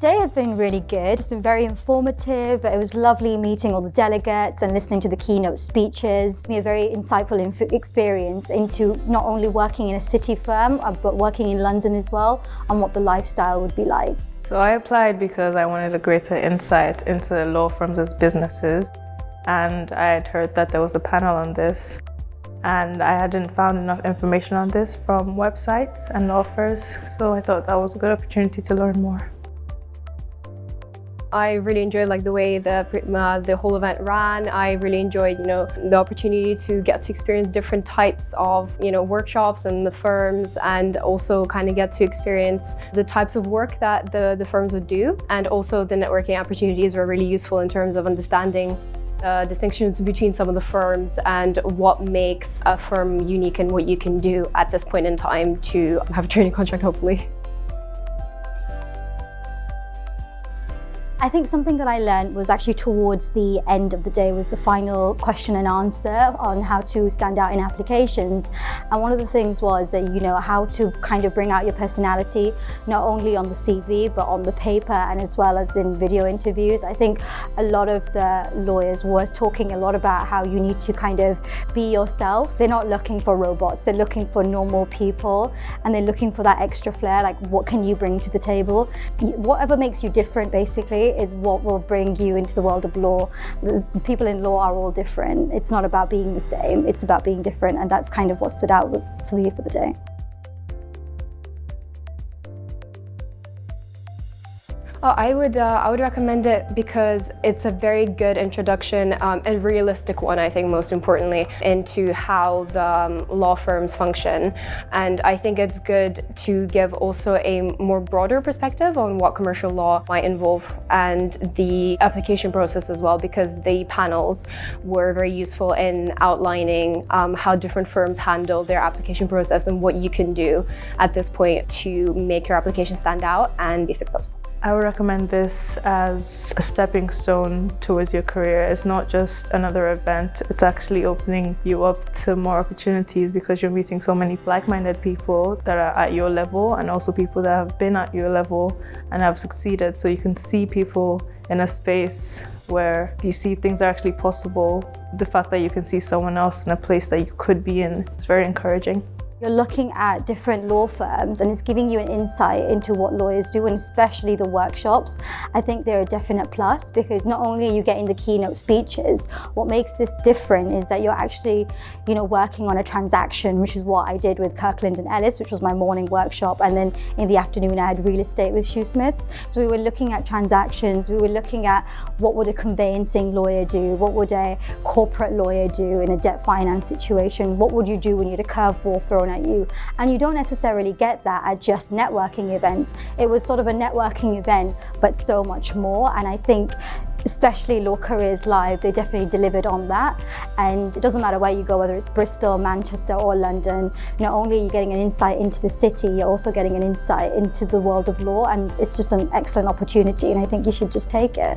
Today has been really good. It's been very informative. It was lovely meeting all the delegates and listening to the keynote speeches. A very insightful experience into not only working in a city firm, but working in London as well, and what the lifestyle would be like. So I applied because I wanted a greater insight into law firms as businesses, and I had heard that there was a panel on this, and I hadn't found enough information on this from websites and law firms, so I thought that was a good opportunity to learn more. I really enjoyed the way the whole event ran. I really enjoyed, the opportunity to get to experience different types of, workshops and the firms, and also kind of get to experience the types of work that the firms would do. And also the networking opportunities were really useful in terms of understanding distinctions between some of the firms and what makes a firm unique and what you can do at this point in time to have a training contract, hopefully. I think something that I learned was actually towards the end of the day was the final question and answer on how to stand out in applications. And one of the things was that, how to kind of bring out your personality, not only on the CV, but on the paper and as well as in video interviews. I think a lot of the lawyers were talking a lot about how you need to kind of be yourself. They're not looking for robots, they're looking for normal people, and they're looking for that extra flair, like what can you bring to the table? Whatever makes you different, basically, is what will bring you into the world of law. The people in law are all different. It's not about being the same, it's about being different, and that's kind of what stood out for me for the day. I would recommend it because it's a very good introduction, a realistic one, I think, most importantly, into how the law firms function. And I think it's good to give also a more broader perspective on what commercial law might involve and the application process as well, because the panels were very useful in outlining how different firms handle their application process and what you can do at this point to make your application stand out and be successful. I would recommend this as a stepping stone towards your career. It's not just another event, it's actually opening you up to more opportunities because you're meeting so many like-minded people that are at your level and also people that have been at your level and have succeeded. So you can see people in a space where you see things are actually possible. The fact that you can see someone else in a place that you could be in is very encouraging. You're looking at different law firms and it's giving you an insight into what lawyers do, and especially the workshops. I think they're a definite plus because not only are you getting the keynote speeches, what makes this different is that you're actually, working on a transaction, which is what I did with Kirkland & Ellis, which was my morning workshop, and then in the afternoon I had real estate with Shoesmiths. So we were looking at transactions, we were looking at what would a conveyancing lawyer do, what would a corporate lawyer do in a debt finance situation, what would you do when you had a curveball thrown at you. And you don't necessarily get that at just networking events. It was sort of a networking event, but so much more. And I think especially Law Careers Live, they definitely delivered on that. And it doesn't matter where you go, whether it's Bristol, Manchester or London, not only are you getting an insight into the city, you're also getting an insight into the world of law, and it's just an excellent opportunity, and I think you should just take it.